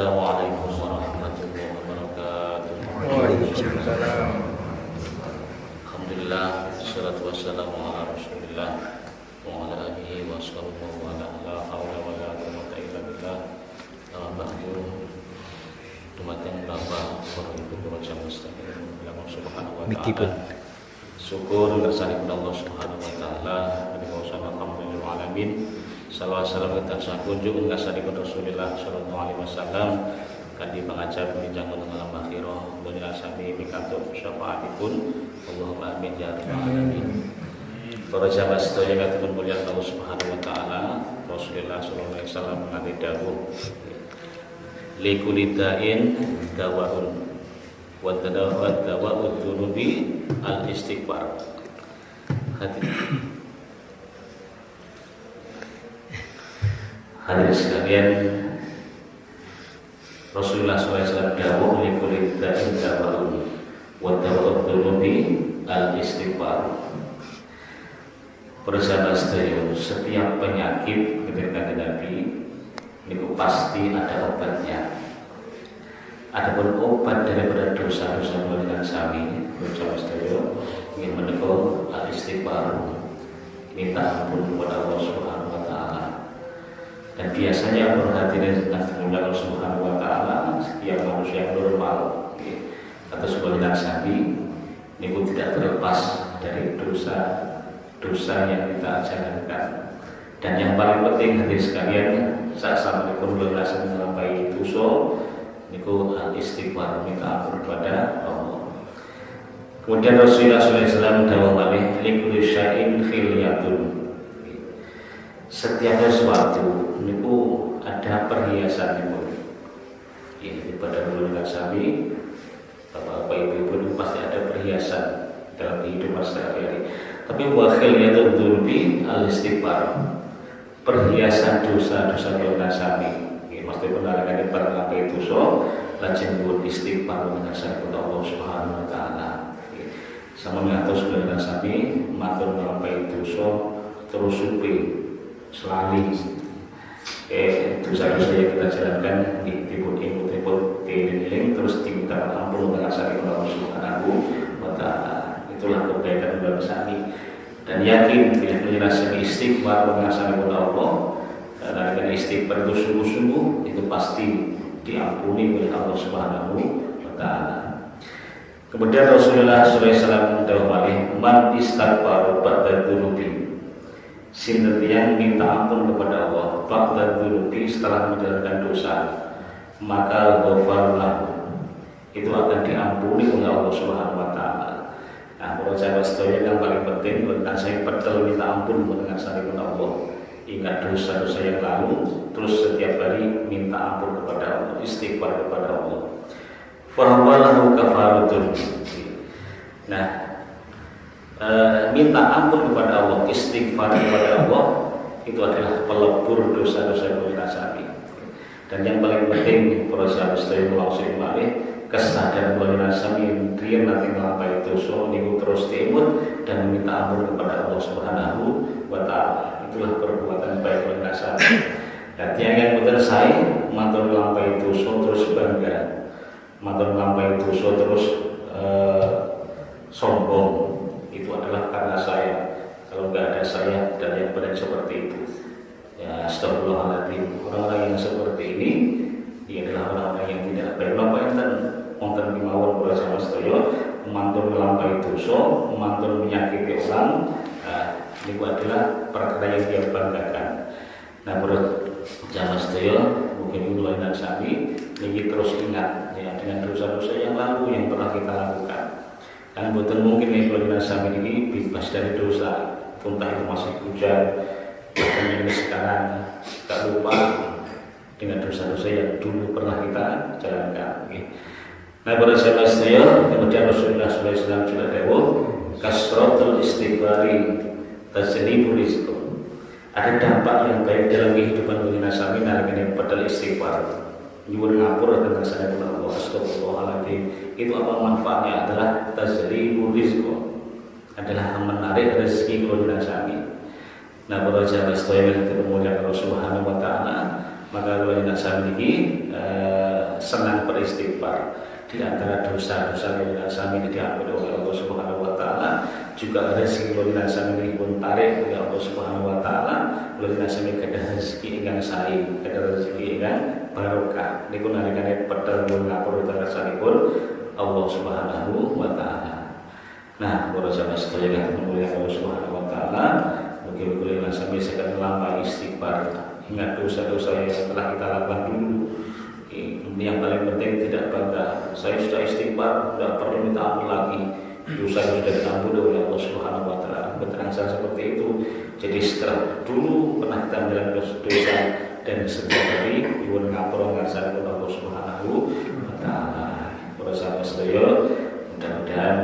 Assalamualaikum warahmatullahi wabarakatuh. Waalaikumsalam. Alhamdulillah, wassalatu wassalamu ala Rasulillah wa ala alihi wa sahbihi wa la haula wa la quwwata illa billah. Ba'du. Dumateng Bapak Ibu Raja Mustaqim Allah Subhanahu wa taala. Syukur kersane Allah Subhanahu wa taala, alhamdulillah alamin. Salawat salam kita kunjung ngasani Rasulullah sallallahu alaihi wasallam kadi pangajab pinjang dalam akhirah dunia sami mikantuk syafaatipun Allahumma amin ya rabbal alamin. Para jamaah sedaya kang mulia Allah Subhanahu wa taala, Rasulullah sallallahu alaihi wasallam ngadhe dawuh likulidain dawaun wa dawa'ud dunubi al istighfar. Hadirin sekalian, Rasulullah SAW dawuh likulidain dawaun wa dawa'ud dunubi al istighfar. Bersama sedaya, setiap penyakit ketika Nabi itu pasti ada obatnya. Adapun obat daripada dosa-dosa melakukan sami, bersama sedaya ingin menegur al-istighfar, minta ampun kepada Allah Subhanahu wa taala. Dan biasanya perhatian tentang Allah Subhanahu wa taala setiap manusia yang normal atau sebuah sami itu tidak terlepas dari dosa yang kita jalankan. Dan yang paling penting hadirin sekalian, saat sampun kula langsung melampaui dosa niku al-istighfar, minta ampun kepada Allah. Kemudian Rasulullah SAW dawuh malih likulli syai'in khilyatun. Setiap sesuatu niku ada perhiasan niku. Ini pada bulan sami Bapak Ibu itu pasti ada perhiasan dalam kehidupan sehari-hari. Tapi wa khilyatun dzulbi al-istighfar. Perhiasan dosa-dosa dosa sami. Ini mesti penalakan perkara dosa lajeng pun istighfar mengasah kepada Allah Subhanahu wa taala. Sama ngatos dosa sami matur nglampahi dosa terus supi selali dosa-dosa yang kita jalankan dipun dieling terus diminta ampun mengasah kepada Allah Subhanahu wa taala. Itulah kebaikan dosa sami. Dan yakin bila menyerahkan istighfar mengasah kepada Allah dan dengan istighfar itu sungguh-sungguh itu pasti diampuni oleh Allah Subhanahu wa taala. Kemudian Rasulullah SAW dawuh man istighfar ba'da dzunubi. Sinten yang minta ampun kepada Allah ba'da dzunubi setelah menjalankan dosa, maka ghafarlahu. Itu akan diampuni oleh Allah Subhanahu wa taala. Nah, kalau saya sedaya yang paling penting tentang saya perlu minta ampun dengan kepada Allah. Ingat dosa-dosa yang lalu, terus setiap hari minta ampun kepada Allah, istighfar kepada Allah. Fahuwalahu kafaratun. Nah, minta ampun kepada Allah, istighfar kepada Allah itu adalah pelebur dosa-dosa kita sami. Dan yang paling penting para sahabat sedaya melaksanakan malih kesadaran bahwa sami dia nanti melampaui dosa niku terus diimut dan meminta ampun kepada Allah Subhanahu wa taala. Itulah perbuatan baik oleh sami. Dan yang betul saya matur melampaui dosa terus bangga, matur melampaui dosa terus sombong, itu adalah karena saya. Kalau nggak ada saya dan yang benar seperti itu, ya astagfirullahaladzim. Orang-orang yang seperti ini adalah orang-orang yang tidak baik. Bapak dan wonten kemawon kula sama sedaya mantur melampaui dosa, mantur menyakiti orang, ini adalah perkara yang dia banggakan. Nah, menurut jamaah sedaya mungkin mulai dan sami ini terus ingat ya dengan dosa-dosa yang lalu yang pernah kita lakukan. Dan betul mungkin nih kalau sami ini bebas dari dosa, entah itu masih hujan, bahkan ini sekarang tak lupa dengan dosa-dosa yang dulu pernah kita jalankan. Nah, pada saat itu kemudian Rasulullah SAW juga dawuh kasratul istighfari tajlibu rizq. Ada dampak yang baik dalam kehidupan bagi sami nalika padal istighfar. Nyuwun ngapura tentang sana Allah astagfirullahaladzim. Itu apa manfaatnya adalah tajlibu rizq. Adalah menarik rezeki bagi sami. Nah, pada saat itu yang kita muliakan Allah Subhanahu wa taala, maka kalau tidak sami ini senang beristighfar. Di antara dosa-dosa lolilan sami diampuni oleh Allah Subhanahu wa taala, juga rezeki lolilan sami dipun tarik oleh Allah Subhanahu wa taala. Lolilan sami gadah rezeki ingkang sae, gadah rezeki ingkang barokah. Niku nalikane pedhel ngapura tarasanipun Allah Subhanahu wa taala. Nah, para sahabat sedaya kang mulia Allah Subhanahu wa taala, mugi-mugi lolilan sami saged nglampahi istighfar. Ingat dosa-dosa yang telah kita lakukan dulu. Ini yang paling penting, tidak bangga. Saya sudah istighfar, tidak perlu minta ampun lagi. Dosa sudah diampuni oleh Allah Subhanahu wa taala. Bertransaksi seperti itu. Jadi setelah dulu pernah kita menjalankan dosa dan setiap hari nyuwun ngapura ngarsanipun Allah Subhanahu wa taala. Para sahabat sedaya, mudah-mudahan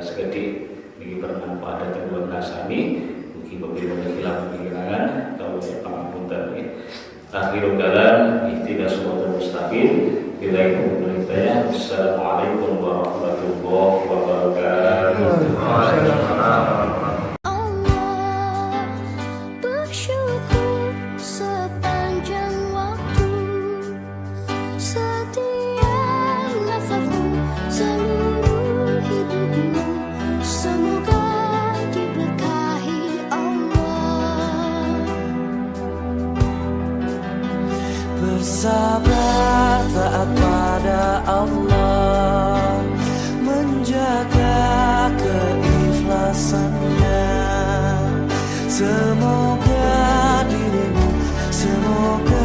sekedhik niki bermanfaat dhateng kula sami. Mugi-mugi khilaf pikiran kalau pangapunten nggih. Akhirul kalam ihtinas siratal mustaqim. Billahi taufiq. Assalamualaikum warahmatullahi wabarakatuh. Allah bersyukur sepanjang waktu, setiap nafasmu, seluruh hidupmu, semoga diberkahi Allah. Bersabar taat pada Allah, menjaga keikhlasannya. Semoga dirimu, semoga